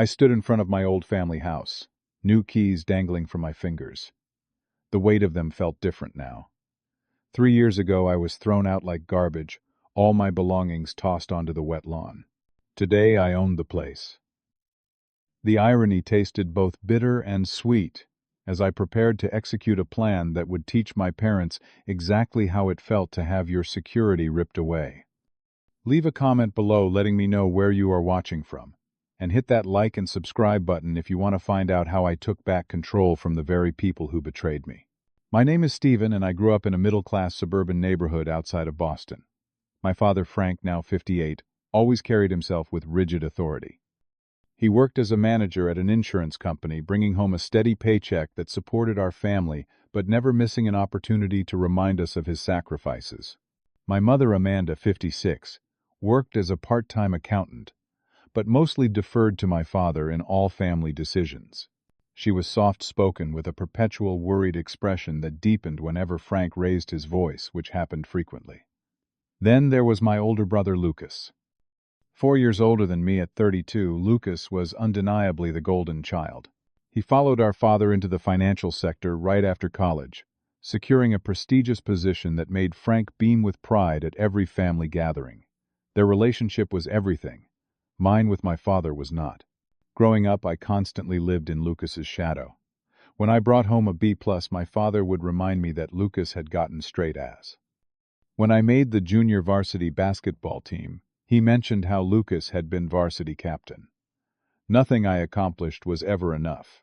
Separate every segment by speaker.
Speaker 1: I stood in front of my old family house, new keys dangling from my fingers. The weight of them felt different now. 3 years ago I was thrown out like garbage, all my belongings tossed onto the wet lawn. Today I owned the place. The irony tasted both bitter and sweet as I prepared to execute a plan that would teach my parents exactly how it felt to have your security ripped away. Leave a comment below letting me know where you are watching from, and hit that like and subscribe button if you want to find out how I took back control from the very people who betrayed me. My name is Stephen, and I grew up in a middle-class suburban neighborhood outside of Boston. My father, Frank, now 58, always carried himself with rigid authority. He worked as a manager at an insurance company, bringing home a steady paycheck that supported our family, but never missing an opportunity to remind us of his sacrifices. My mother, Amanda, 56, worked as a part-time accountant, but mostly deferred to my father in all family decisions. She was soft-spoken with a perpetual worried expression that deepened whenever Frank raised his voice, which happened frequently. Then there was my older brother, Lucas. 4 years older than me at 32, Lucas was undeniably the golden child. He followed our father into the financial sector right after college, securing a prestigious position that made Frank beam with pride at every family gathering. Their relationship was everything. Mine with my father was not. Growing up, I constantly lived in Lucas's shadow. When I brought home a B+, my father would remind me that Lucas had gotten straight A's. When I made the junior varsity basketball team, he mentioned how Lucas had been varsity captain. Nothing I accomplished was ever enough.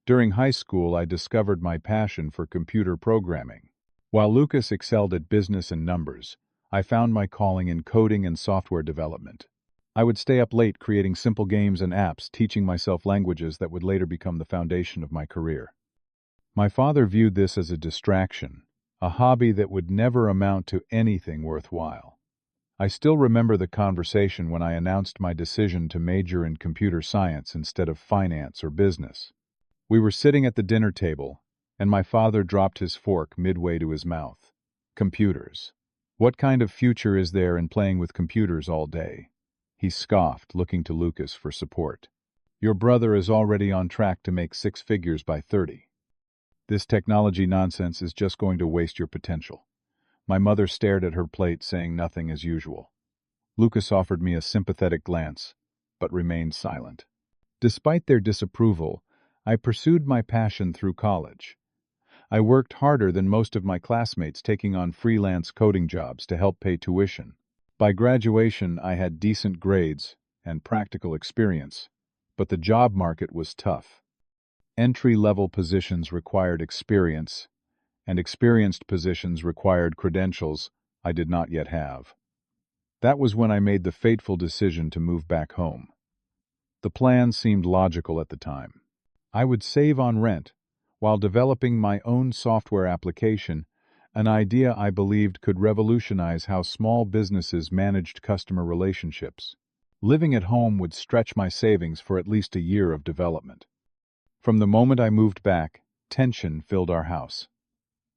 Speaker 1: During high school, I discovered my passion for computer programming. While Lucas excelled at business and numbers, I found my calling in coding and software development. I would stay up late creating simple games and apps, teaching myself languages that would later become the foundation of my career. My father viewed this as a distraction, a hobby that would never amount to anything worthwhile. I still remember the conversation when I announced my decision to major in computer science instead of finance or business. We were sitting at the dinner table, and my father dropped his fork midway to his mouth. Computers. What kind of future is there in playing with computers all day? He scoffed, looking to Lucas for support. Your brother is already on track to make 6 figures by 30. This technology nonsense is just going to waste your potential. My mother stared at her plate, saying nothing as usual. Lucas offered me a sympathetic glance, but remained silent. Despite their disapproval, I pursued my passion through college. I worked harder than most of my classmates, taking on freelance coding jobs to help pay tuition. By graduation, I had decent grades and practical experience, but the job market was tough. Entry-level positions required experience, and experienced positions required credentials I did not yet have. That was when I made the fateful decision to move back home. The plan seemed logical at the time. I would save on rent while developing my own software application, an idea I believed could revolutionize how small businesses managed customer relationships. Living at home would stretch my savings for at least a year of development. From the moment I moved back, tension filled our house.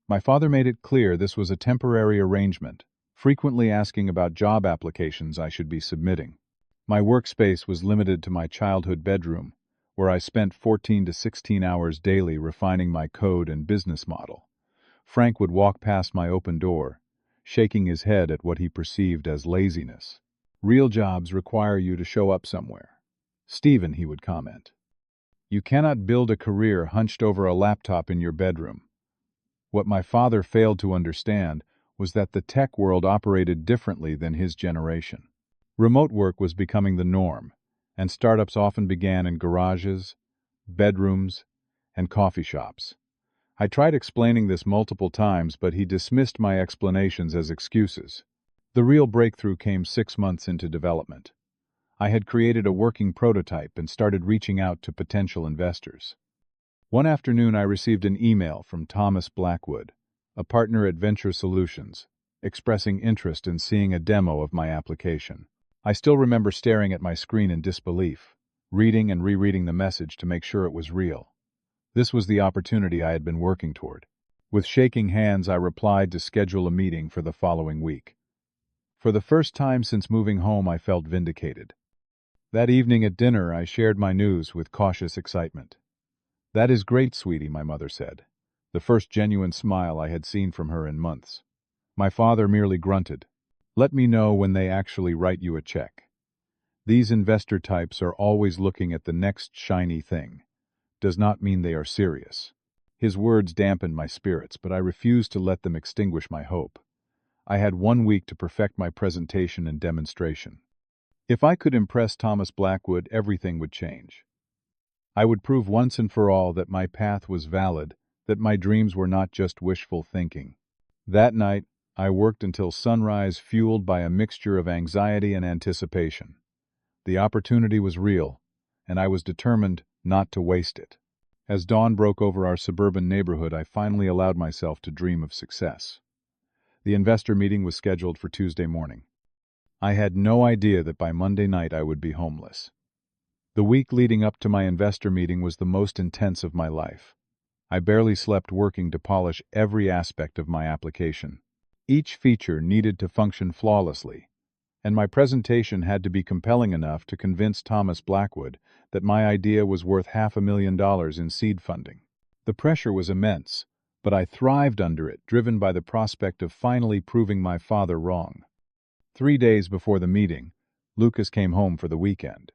Speaker 1: My father made it clear this was a temporary arrangement, frequently asking about job applications I should be submitting. My workspace was limited to my childhood bedroom, where I spent 14 to 16 hours daily refining my code and business model. Frank would walk past my open door, shaking his head at what he perceived as laziness. Real jobs require you to show up somewhere. Stephen, he would comment. You cannot build a career hunched over a laptop in your bedroom. What my father failed to understand was that the tech world operated differently than his generation. Remote work was becoming the norm, and startups often began in garages, bedrooms, and coffee shops. I tried explaining this multiple times, but he dismissed my explanations as excuses. The real breakthrough came 6 months into development. I had created a working prototype and started reaching out to potential investors. One afternoon, I received an email from Thomas Blackwood, a partner at Venture Solutions, expressing interest in seeing a demo of my application. I still remember staring at my screen in disbelief, reading and rereading the message to make sure it was real. This was the opportunity I had been working toward. With shaking hands, I replied to schedule a meeting for the following week. For the first time since moving home, I felt vindicated. That evening at dinner, I shared my news with cautious excitement. "That is great, sweetie," my mother said, the first genuine smile I had seen from her in months. My father merely grunted. "Let me know when they actually write you a check." These investor types are always looking at the next shiny thing. Does not mean they are serious. His words dampened my spirits, but I refused to let them extinguish my hope. I had 1 week to perfect my presentation and demonstration. If I could impress Thomas Blackwood, everything would change. I would prove once and for all that my path was valid, that my dreams were not just wishful thinking. That night, I worked until sunrise, fueled by a mixture of anxiety and anticipation. The opportunity was real, and I was determined not to waste it. As dawn broke over our suburban neighborhood, I finally allowed myself to dream of success. The investor meeting was scheduled for Tuesday morning. I had no idea that by Monday night I would be homeless. The week leading up to my investor meeting was the most intense of my life. I barely slept, working to polish every aspect of my application. Each feature needed to function flawlessly, and my presentation had to be compelling enough to convince Thomas Blackwood that my idea was worth $500,000 in seed funding. The pressure was immense, but I thrived under it, driven by the prospect of finally proving my father wrong. 3 days before the meeting, Lucas came home for the weekend.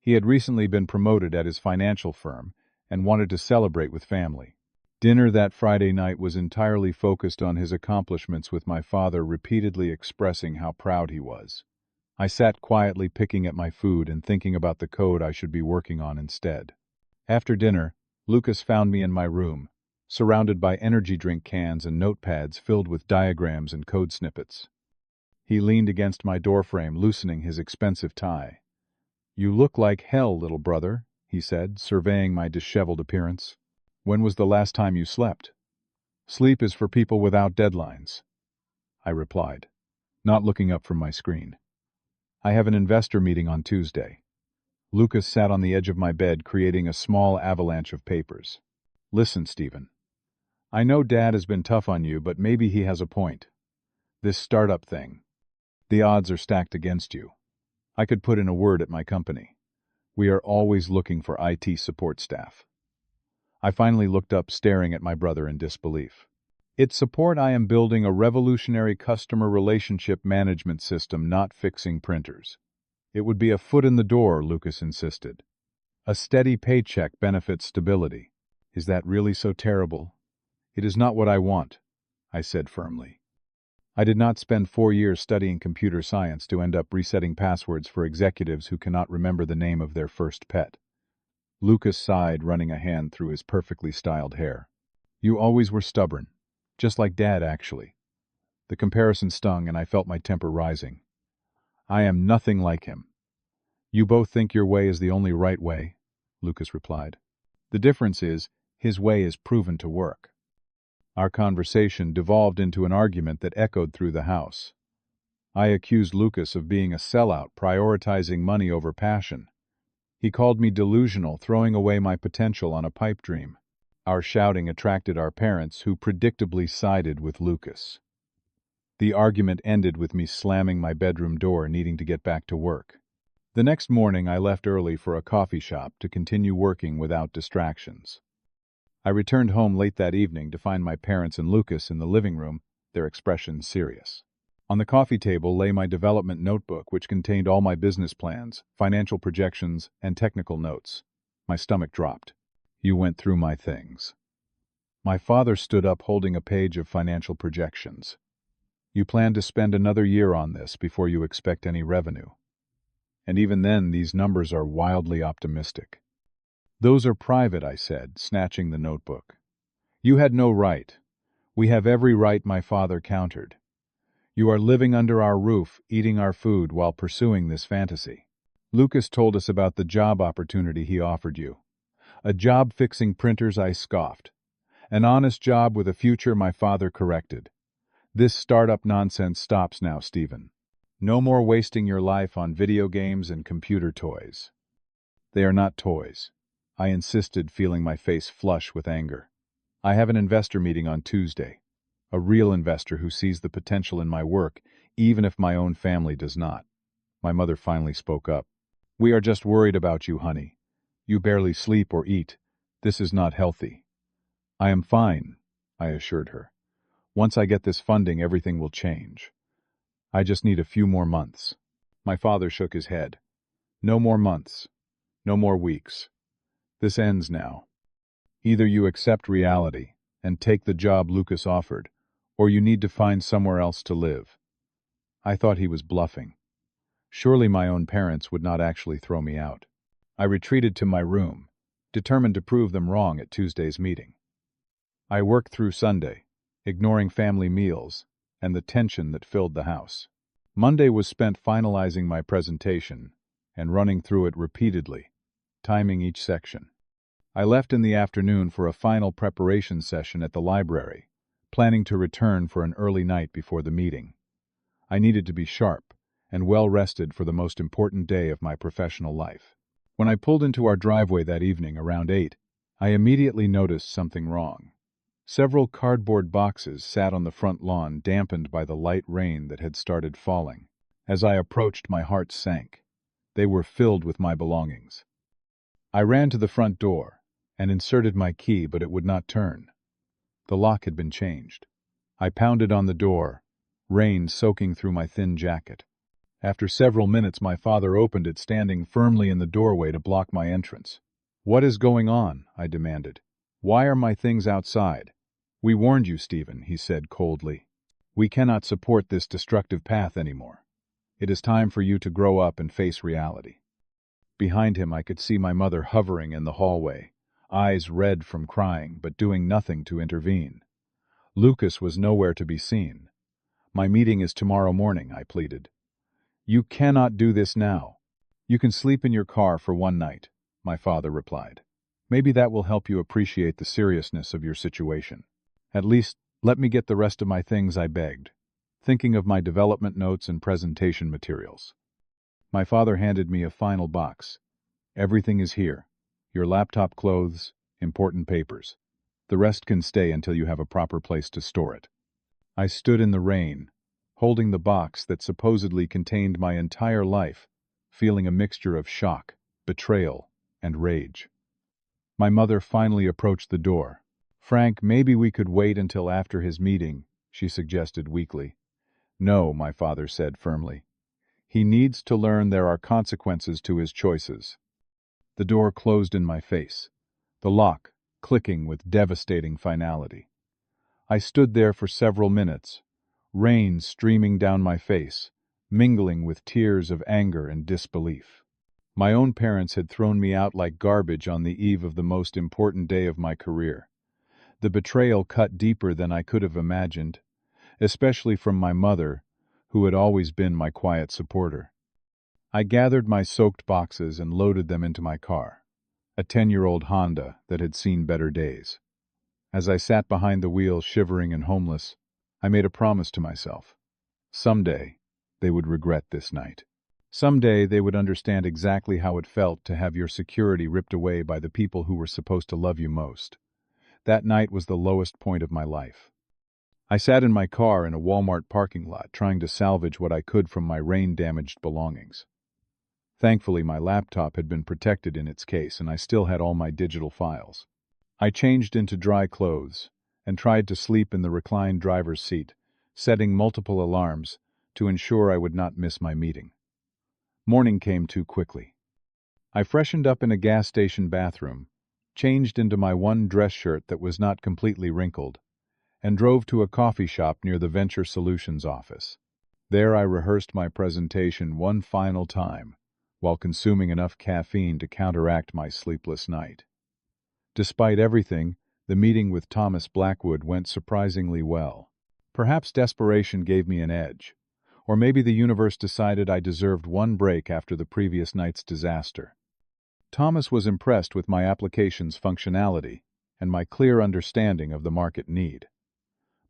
Speaker 1: He had recently been promoted at his financial firm and wanted to celebrate with family. Dinner that Friday night was entirely focused on his accomplishments, with my father repeatedly expressing how proud he was. I sat quietly picking at my food and thinking about the code I should be working on instead. After dinner, Lucas found me in my room, surrounded by energy drink cans and notepads filled with diagrams and code snippets. He leaned against my doorframe, loosening his expensive tie. "You look like hell, little brother," he said, surveying my disheveled appearance. "When was the last time you slept?" "Sleep is for people without deadlines," I replied, not looking up from my screen. "I have an investor meeting on Tuesday." Lucas sat on the edge of my bed, creating a small avalanche of papers. "Listen, Stephen. I know Dad has been tough on you, but maybe he has a point. This startup thing. The odds are stacked against you. I could put in a word at my company. We are always looking for IT support staff." I finally looked up, staring at my brother in disbelief. "It's support. I am building a revolutionary customer relationship management system, not fixing printers." "It would be a foot in the door," Lucas insisted. "A steady paycheck, benefits, stability." "Is that really so terrible?" "It is not what I want," I said firmly. I did not spend 4 years studying computer science to end up resetting passwords for executives who cannot remember the name of their first pet. Lucas sighed, running a hand through his perfectly styled hair. "You always were stubborn. Just like Dad, actually." The comparison stung, and I felt my temper rising. "I am nothing like him." "You both think your way is the only right way," Lucas replied. "The difference is, his way is proven to work." Our conversation devolved into an argument that echoed through the house. I accused Lucas of being a sellout, prioritizing money over passion. He called me delusional, throwing away my potential on a pipe dream. Our shouting attracted our parents, who predictably sided with Lucas. The argument ended with me slamming my bedroom door, needing to get back to work. The next morning, I left early for a coffee shop to continue working without distractions. I returned home late that evening to find my parents and Lucas in the living room, their expressions serious. On the coffee table lay my development notebook, which contained all my business plans, financial projections, and technical notes. My stomach dropped. "You went through my things." My father stood up, holding a page of financial projections. "You plan to spend another year on this before you expect any revenue. And even then, these numbers are wildly optimistic." "Those are private," I said, snatching the notebook. "You had no right." "We have every right," my father countered. "You are living under our roof, eating our food while pursuing this fantasy." "Lucas told us about the job opportunity he offered you." "A job fixing printers," I scoffed. "An honest job with a future," my father corrected. "This startup nonsense stops now, Stephen. No more wasting your life on video games and computer toys." "They are not toys," I insisted, feeling my face flush with anger. "I have an investor meeting on Tuesday. A real investor who sees the potential in my work, even if my own family does not." My mother finally spoke up. "We are just worried about you, honey. You barely sleep or eat. This is not healthy." "I am fine," I assured her. "Once I get this funding, everything will change. I just need a few more months." My father shook his head. "No more months. No more weeks. This ends now. Either you accept reality and take the job Lucas offered, or you need to find somewhere else to live." I thought he was bluffing. Surely my own parents would not actually throw me out. I retreated to my room, determined to prove them wrong at Tuesday's meeting. I worked through Sunday, ignoring family meals and the tension that filled the house. Monday was spent finalizing my presentation and running through it repeatedly, timing each section. I left in the afternoon for a final preparation session at the library, planning to return for an early night before the meeting. I needed to be sharp and well-rested for the most important day of my professional life. When I pulled into our driveway that evening around 8, I immediately noticed something wrong. Several cardboard boxes sat on the front lawn, dampened by the light rain that had started falling. As I approached, my heart sank. They were filled with my belongings. I ran to the front door and inserted my key, but it would not turn. The lock had been changed. I pounded on the door, rain soaking through my thin jacket. After several minutes, my father opened it, standing firmly in the doorway to block my entrance. "What is going on?" I demanded. "Why are my things outside?" "We warned you, Stephen," he said coldly. "We cannot support this destructive path anymore. It is time for you to grow up and face reality." Behind him, I could see my mother hovering in the hallway, eyes red from crying, but doing nothing to intervene. Lucas was nowhere to be seen. "My meeting is tomorrow morning," I pleaded. "You cannot do this now." "You can sleep in your car for one night," my father replied. "Maybe that will help you appreciate the seriousness of your situation." "At least, let me get the rest of my things," I begged, thinking of my development notes and presentation materials. My father handed me a final box. "Everything is here. Your laptop, clothes, important papers. The rest can stay until you have a proper place to store it." I stood in the rain, holding the box that supposedly contained my entire life, feeling a mixture of shock, betrayal, and rage. My mother finally approached the door. "Frank, maybe we could wait until after his meeting," she suggested weakly. "No," my father said firmly. "He needs to learn there are consequences to his choices." The door closed in my face, the lock clicking with devastating finality. I stood there for several minutes, rain streaming down my face, mingling with tears of anger and disbelief. My own parents had thrown me out like garbage on the eve of the most important day of my career. The betrayal cut deeper than I could have imagined, especially from my mother, who had always been my quiet supporter. I gathered my soaked boxes and loaded them into my car, a 10-year-old Honda that had seen better days. As I sat behind the wheel, shivering and homeless, I made a promise to myself. Someday, they would regret this night. Someday, they would understand exactly how it felt to have your security ripped away by the people who were supposed to love you most. That night was the lowest point of my life. I sat in my car in a Walmart parking lot, trying to salvage what I could from my rain-damaged belongings. Thankfully, my laptop had been protected in its case, and I still had all my digital files. I changed into dry clothes and tried to sleep in the reclined driver's seat, setting multiple alarms to ensure I would not miss my meeting. Morning came too quickly. I freshened up in a gas station bathroom, changed into my one dress shirt that was not completely wrinkled, and drove to a coffee shop near the Venture Solutions office. There I rehearsed my presentation one final time, while consuming enough caffeine to counteract my sleepless night. Despite everything, the meeting with Thomas Blackwood went surprisingly well. Perhaps desperation gave me an edge, or maybe the universe decided I deserved one break after the previous night's disaster. Thomas was impressed with my application's functionality and my clear understanding of the market need.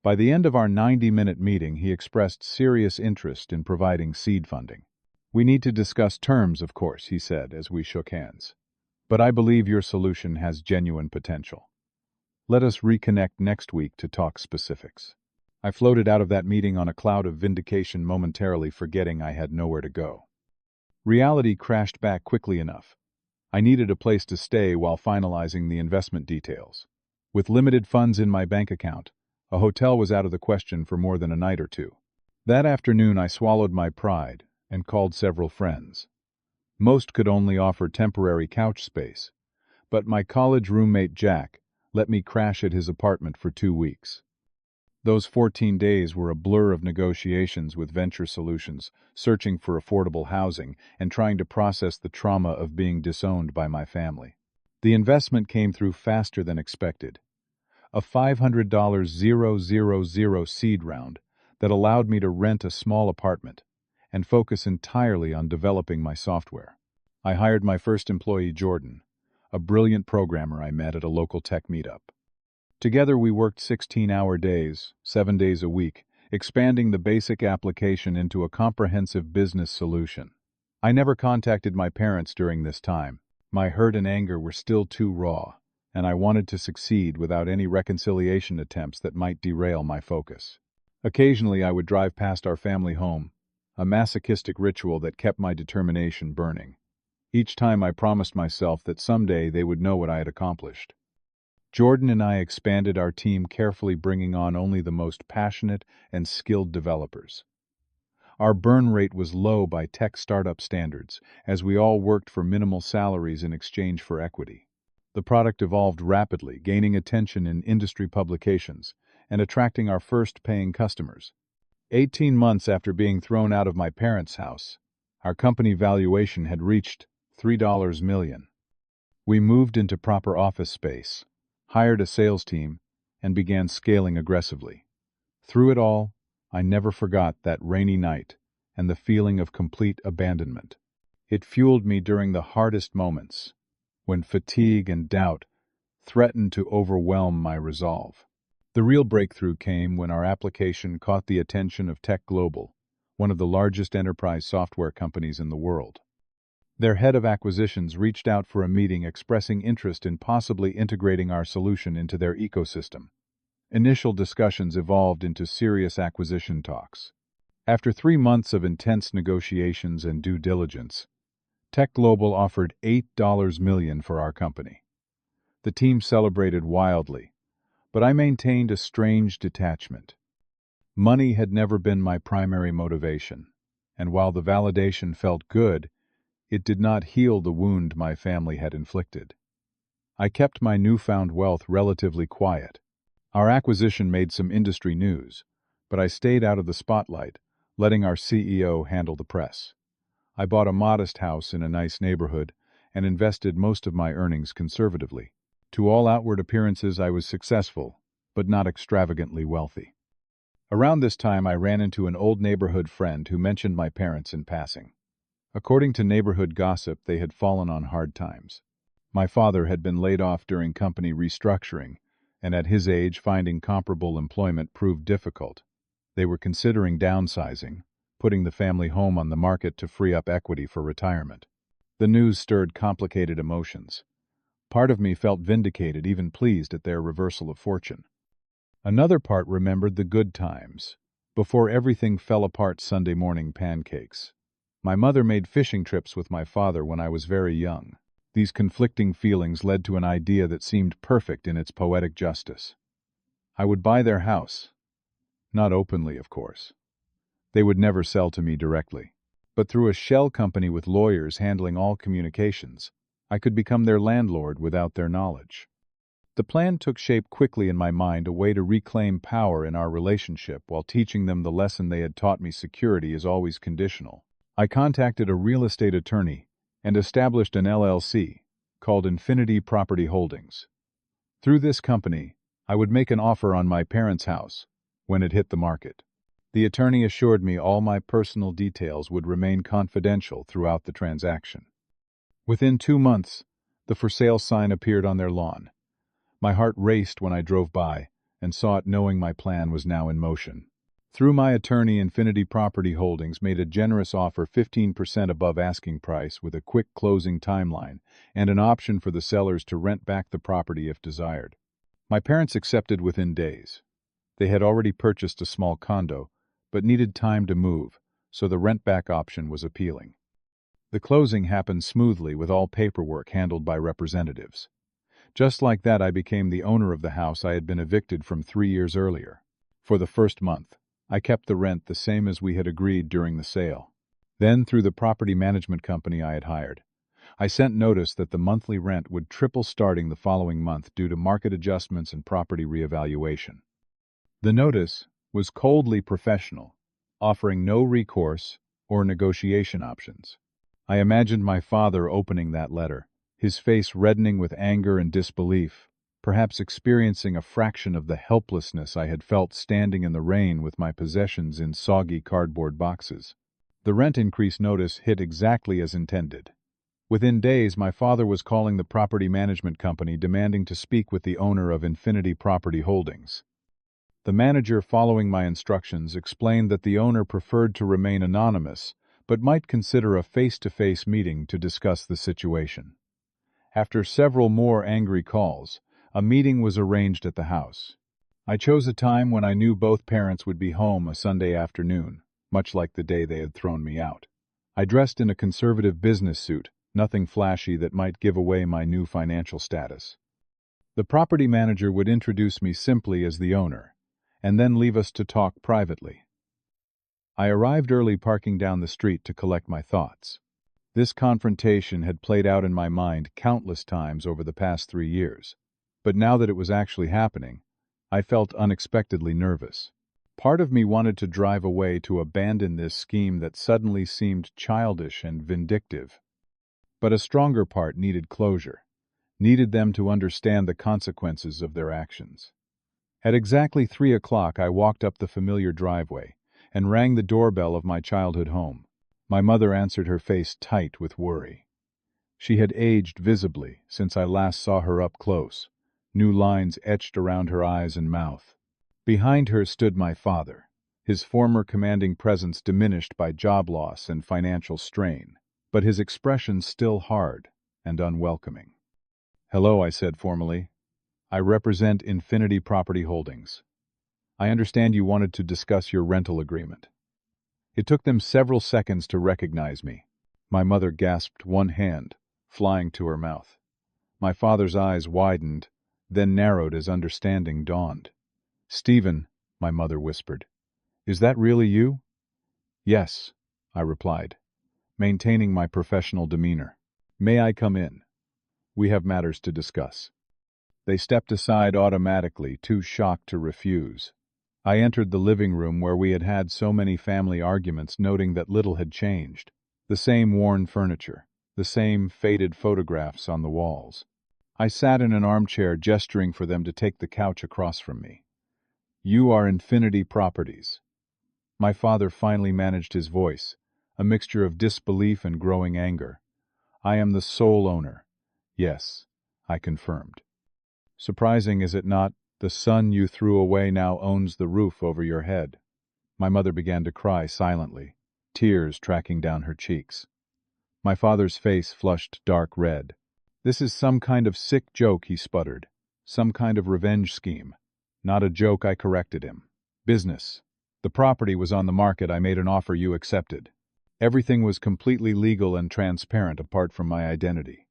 Speaker 1: By the end of our 90-minute meeting, he expressed serious interest in providing seed funding. "We need to discuss terms, of course," he said as we shook hands. "But I believe your solution has genuine potential. Let us reconnect next week to talk specifics." I floated out of that meeting on a cloud of vindication, momentarily forgetting I had nowhere to go. Reality crashed back quickly enough. I needed a place to stay while finalizing the investment details. With limited funds in my bank account, a hotel was out of the question for more than a night or two. That afternoon I swallowed my pride and called several friends. Most could only offer temporary couch space, but my college roommate Jack let me crash at his apartment for 2 weeks. Those 14 days were a blur of negotiations with Venture Solutions, searching for affordable housing and trying to process the trauma of being disowned by my family. The investment came through faster than expected. A $500,000 seed round that allowed me to rent a small apartment and focus entirely on developing my software. I hired my first employee, Jordan, a brilliant programmer I met at a local tech meetup. Together we worked 16-hour days, 7 days a week, expanding the basic application into a comprehensive business solution. I never contacted my parents during this time. My hurt and anger were still too raw, and I wanted to succeed without any reconciliation attempts that might derail my focus. Occasionally I would drive past our family home, a masochistic ritual that kept my determination burning. Each time I promised myself that someday they would know what I had accomplished. Jordan and I expanded our team, carefully bringing on only the most passionate and skilled developers. Our burn rate was low by tech startup standards, as we all worked for minimal salaries in exchange for equity. The product evolved rapidly, gaining attention in industry publications and attracting our first paying customers. 18 months after being thrown out of my parents' house, our company valuation had reached $3 million. We moved into proper office space, hired a sales team, and began scaling aggressively. Through it all, I never forgot that rainy night and the feeling of complete abandonment. It fueled me during the hardest moments, when fatigue and doubt threatened to overwhelm my resolve. The real breakthrough came when our application caught the attention of Tech Global, one of the largest enterprise software companies in the world. Their head of acquisitions reached out for a meeting, expressing interest in possibly integrating our solution into their ecosystem. Initial discussions evolved into serious acquisition talks. After 3 months of intense negotiations and due diligence, Tech Global offered $8 million for our company. The team celebrated wildly, but I maintained a strange detachment. Money had never been my primary motivation, and while the validation felt good, it did not heal the wound my family had inflicted. I kept my newfound wealth relatively quiet. Our acquisition made some industry news, but I stayed out of the spotlight, letting our CEO handle the press. I bought a modest house in a nice neighborhood and invested most of my earnings conservatively. To all outward appearances, I was successful, but not extravagantly wealthy. Around this time, I ran into an old neighborhood friend who mentioned my parents in passing. According to neighborhood gossip, they had fallen on hard times. My father had been laid off during company restructuring, and at his age, finding comparable employment proved difficult. They were considering downsizing, putting the family home on the market to free up equity for retirement. The news stirred complicated emotions. Part of me felt vindicated, even pleased at their reversal of fortune. Another part remembered the good times, before everything fell apart. Sunday morning pancakes. My mother made fishing trips with my father when I was very young. These conflicting feelings led to an idea that seemed perfect in its poetic justice. I would buy their house. Not openly, of course. They would never sell to me directly. But through a shell company with lawyers handling all communications, I could become their landlord without their knowledge. The plan took shape quickly in my mind, a way to reclaim power in our relationship while teaching them the lesson they had taught me: security is always conditional. I contacted a real estate attorney and established an LLC called Infinity Property Holdings. Through this company, I would make an offer on my parents' house when it hit the market. The attorney assured me all my personal details would remain confidential throughout the transaction. Within 2 months, the for sale sign appeared on their lawn. My heart raced when I drove by and saw it, knowing my plan was now in motion. Through my attorney, Infinity Property Holdings made a generous offer, 15% above asking price, with a quick closing timeline and an option for the sellers to rent back the property if desired. My parents accepted within days. They had already purchased a small condo, but needed time to move, so the rent-back option was appealing. The closing happened smoothly with all paperwork handled by representatives. Just like that, I became the owner of the house I had been evicted from 3 years earlier. For the first month, I kept the rent the same as we had agreed during the sale. Then, through the property management company I had hired, I sent notice that the monthly rent would triple starting the following month due to market adjustments and property reevaluation. The notice was coldly professional, offering no recourse or negotiation options. I imagined my father opening that letter, his face reddening with anger and disbelief, perhaps experiencing a fraction of the helplessness I had felt standing in the rain with my possessions in soggy cardboard boxes. The rent increase notice hit exactly as intended. Within days, my father was calling the property management company demanding to speak with the owner of Infinity Property Holdings. The manager, following my instructions, explained that the owner preferred to remain anonymous, but might consider a face-to-face meeting to discuss the situation. After several more angry calls, a meeting was arranged at the house. I chose a time when I knew both parents would be home, a Sunday afternoon, much like the day they had thrown me out. I dressed in a conservative business suit, nothing flashy that might give away my new financial status. The property manager would introduce me simply as the owner, and then leave us to talk privately. I arrived early, parking down the street to collect my thoughts. This confrontation had played out in my mind countless times over the past 3 years, but now that it was actually happening, I felt unexpectedly nervous. Part of me wanted to drive away to abandon this scheme that suddenly seemed childish and vindictive. But a stronger part needed closure, needed them to understand the consequences of their actions. At exactly 3 o'clock, I walked up the familiar driveway and rang the doorbell of my childhood home. My mother answered, her face tight with worry. She had aged visibly since I last saw her up close, new lines etched around her eyes and mouth. Behind her stood my father, his former commanding presence diminished by job loss and financial strain, but his expression still hard and unwelcoming. "Hello," I said formally. "I represent Infinity Property Holdings. I understand you wanted to discuss your rental agreement." It took them several seconds to recognize me. My mother gasped, one hand flying to her mouth. My father's eyes widened, then narrowed as understanding dawned. "Stephen," my mother whispered, "is that really you?" "Yes," I replied, maintaining my professional demeanor. "May I come in? We have matters to discuss." They stepped aside automatically, too shocked to refuse. I entered the living room where we had had so many family arguments, noting that little had changed. The same worn furniture, the same faded photographs on the walls. I sat in an armchair, gesturing for them to take the couch across from me. "You are Infinity Properties." My father finally managed his voice, a mixture of disbelief and growing anger. "I am the sole owner." "Yes," I confirmed. "Surprising, is it not? The son you threw away now owns the roof over your head." My mother began to cry silently, tears tracking down her cheeks. My father's face flushed dark red. "This is some kind of sick joke," he sputtered. "Some kind of revenge scheme." "Not a joke," I corrected him. "Business. The property was on the market. I made an offer, you accepted. Everything was completely legal and transparent apart from my identity."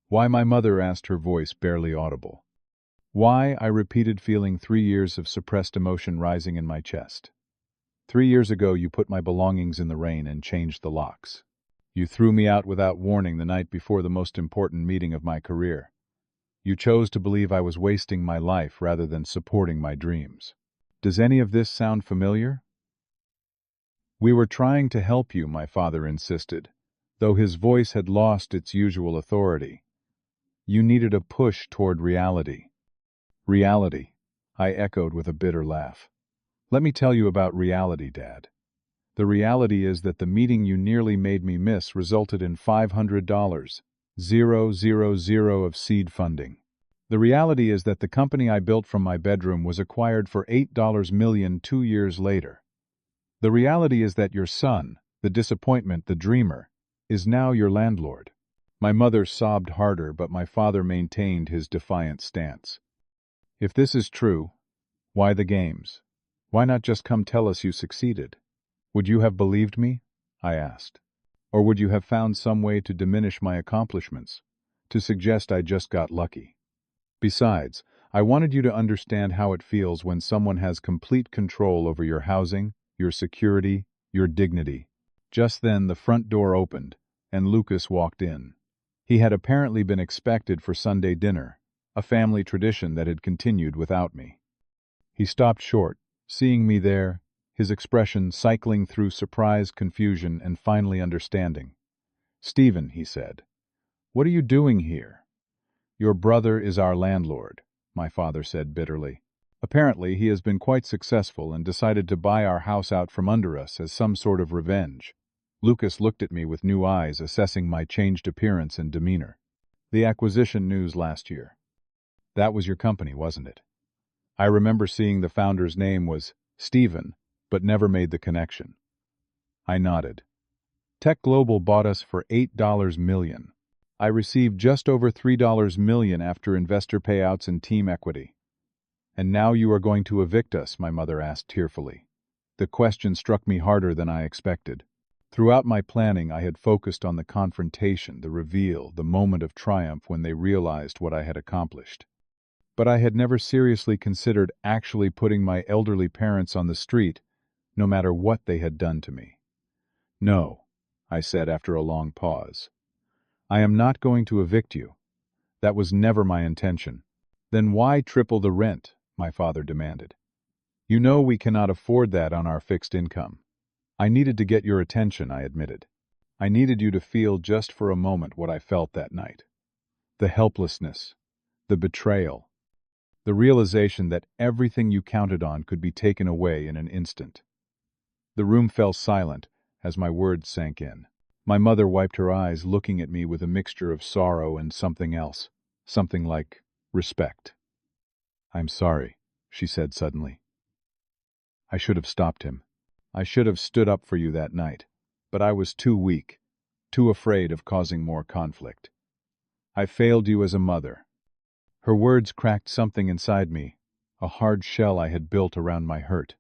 Speaker 1: "Why?" my mother asked, her voice barely audible. "Why?" I repeated, feeling 3 years of suppressed emotion rising in my chest. 3 years ago, you put my belongings in the rain and changed the locks. You threw me out without warning the night before the most important meeting of my career. You chose to believe I was wasting my life rather than supporting my dreams. Does any of this sound familiar? "We were trying to help you," my father insisted, though his voice had lost its usual authority. "You needed a push toward reality." "Reality," I echoed with a bitter laugh. "Let me tell you about reality, Dad. The reality is that the meeting you nearly made me miss resulted in $500, 000 of seed funding. The reality is that the company I built from my bedroom was acquired for $8 million 2 years later. The reality is that your son, the disappointment, the dreamer, is now your landlord." My mother sobbed harder, but my father maintained his defiant stance. "If this is true, why the games? Why not just come tell us you succeeded? Would you have believed me?" I asked. Or would you have found some way to diminish my accomplishments, to suggest I just got lucky? Besides, I wanted you to understand how it feels when someone has complete control over your housing, your security, your dignity. Just then the front door opened, and Lucas walked in. He had apparently been expected for Sunday dinner, a family tradition that had continued without me. He stopped short, seeing me there, his expression cycling through surprise, confusion, and finally understanding. "Stephen," he said, "what are you doing here?" "Your brother is our landlord," my father said bitterly. "Apparently he has been quite successful and decided to buy our house out from under us as some sort of revenge." Lucas looked at me with new eyes, assessing my changed appearance and demeanor. "The acquisition news last year. That was your company, wasn't it?" I remember seeing the founder's name was Stephen, but never made the connection. I nodded. Tech Global bought us for $8 million. I received just over $3 million after investor payouts and team equity. "And now you are going to evict us?" my mother asked tearfully. The question struck me harder than I expected. Throughout my planning, I had focused on the confrontation, the reveal, the moment of triumph when they realized what I had accomplished. But I had never seriously considered actually putting my elderly parents on the street, no matter what they had done to me. "No," I said after a long pause. "I am not going to evict you. That was never my intention." "Then why triple the rent?" my father demanded. "You know we cannot afford that on our fixed income." "I needed to get your attention," I admitted. "I needed you to feel just for a moment what I felt that night. The helplessness, the betrayal, the realization that everything you counted on could be taken away in an instant." The room fell silent as my words sank in. My mother wiped her eyes, looking at me with a mixture of sorrow and something else, something like respect. "I'm sorry," she said suddenly. "I should have stopped him. I should have stood up for you that night. But I was too weak, too afraid of causing more conflict. I failed you as a mother." Her words cracked something inside me, a hard shell I had built around my hurt.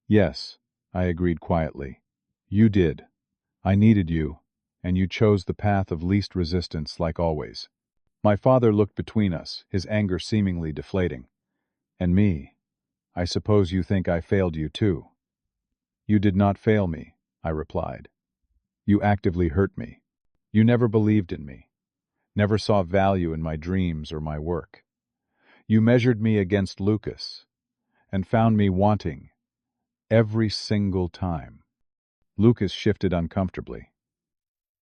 Speaker 1: "Yes," I agreed quietly. "You did. I needed you, and you chose the path of least resistance, like always." My father looked between us, his anger seemingly deflating. "And me? I suppose you think I failed you too." "You did not fail me," I replied. "You actively hurt me. You never believed in me, never saw value in my dreams or my work. You measured me against Lucas, and found me wanting every single time." Lucas shifted uncomfortably.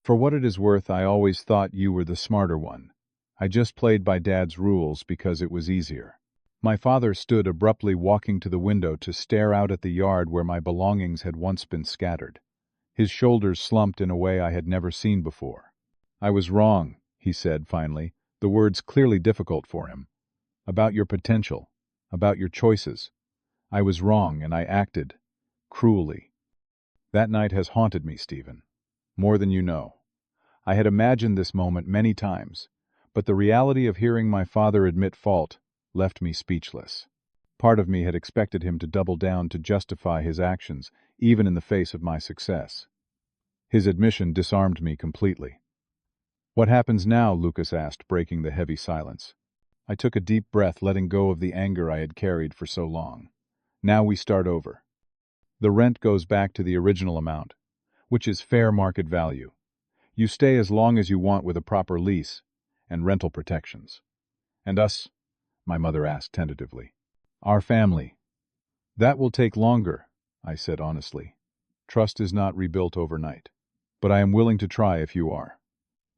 Speaker 1: "For what it is worth, I always thought you were the smarter one. I just played by Dad's rules because it was easier." My father stood abruptly, walking to the window to stare out at the yard where my belongings had once been scattered. His shoulders slumped in a way I had never seen before. "I was wrong," he said finally, the words clearly difficult for him. "About your potential, about your choices. I was wrong, and I acted cruelly. That night has haunted me, Stephen, more than you know. I had imagined this moment many times, but the reality of hearing my father admit fault left me speechless. Part of me had expected him to double down to justify his actions, even in the face of my success. His admission disarmed me completely. "What happens now?" Lucas asked, breaking the heavy silence. I took a deep breath, letting go of the anger I had carried for so long. "Now we start over. The rent goes back to the original amount, which is fair market value. You stay as long as you want with a proper lease and rental protections." "And us?" my mother asked tentatively. "Our family." "That will take longer," I said honestly. "Trust is not rebuilt overnight. But I am willing to try if you are."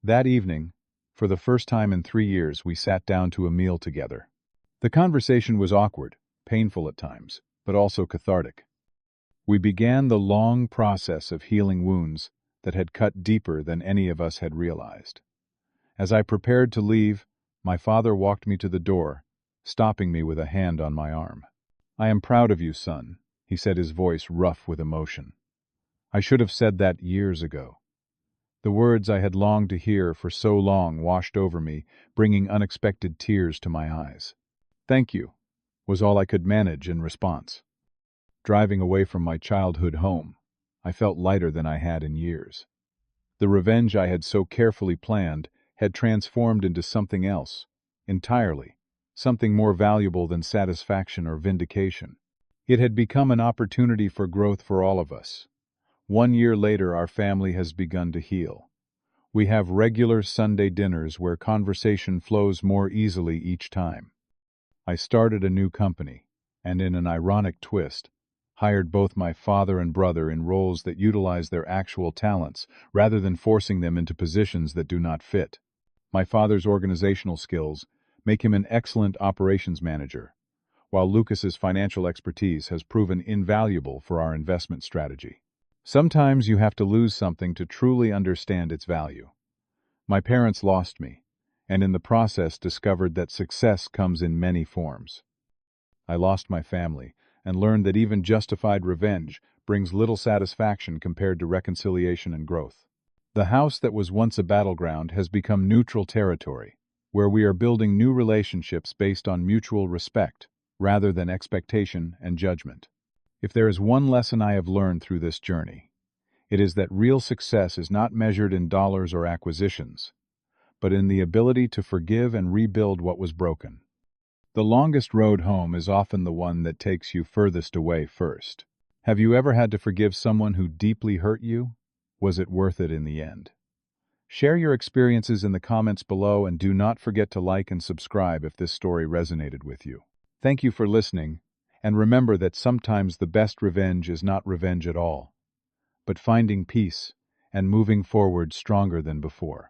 Speaker 1: That evening, for the first time in 3 years, we sat down to a meal together. The conversation was awkward, painful at times, but also cathartic. We began the long process of healing wounds that had cut deeper than any of us had realized. As I prepared to leave, my father walked me to the door, stopping me with a hand on my arm. "I am proud of you, son," he said, his voice rough with emotion. "I should have said that years ago." The words I had longed to hear for so long washed over me, bringing unexpected tears to my eyes. "Thank you," was all I could manage in response. Driving away from my childhood home, I felt lighter than I had in years. The revenge I had so carefully planned had transformed into something else, entirely, something more valuable than satisfaction or vindication. It had become an opportunity for growth for all of us. 1 year later, our family has begun to heal. We have regular Sunday dinners where conversation flows more easily each time. I started a new company, and in an ironic twist, hired both my father and brother in roles that utilize their actual talents rather than forcing them into positions that do not fit. My father's organizational skills make him an excellent operations manager, while Lucas's financial expertise has proven invaluable for our investment strategy. Sometimes you have to lose something to truly understand its value. My parents lost me, and in the process discovered that success comes in many forms. I lost my family, and learned that even justified revenge brings little satisfaction compared to reconciliation and growth. The house that was once a battleground has become neutral territory, where we are building new relationships based on mutual respect, rather than expectation and judgment. If there is one lesson I have learned through this journey, it is that real success is not measured in dollars or acquisitions, but in the ability to forgive and rebuild what was broken. The longest road home is often the one that takes you furthest away first. Have you ever had to forgive someone who deeply hurt you? Was it worth it in the end? Share your experiences in the comments below, and do not forget to like and subscribe if this story resonated with you. Thank you for listening, and remember that sometimes the best revenge is not revenge at all, but finding peace and moving forward stronger than before.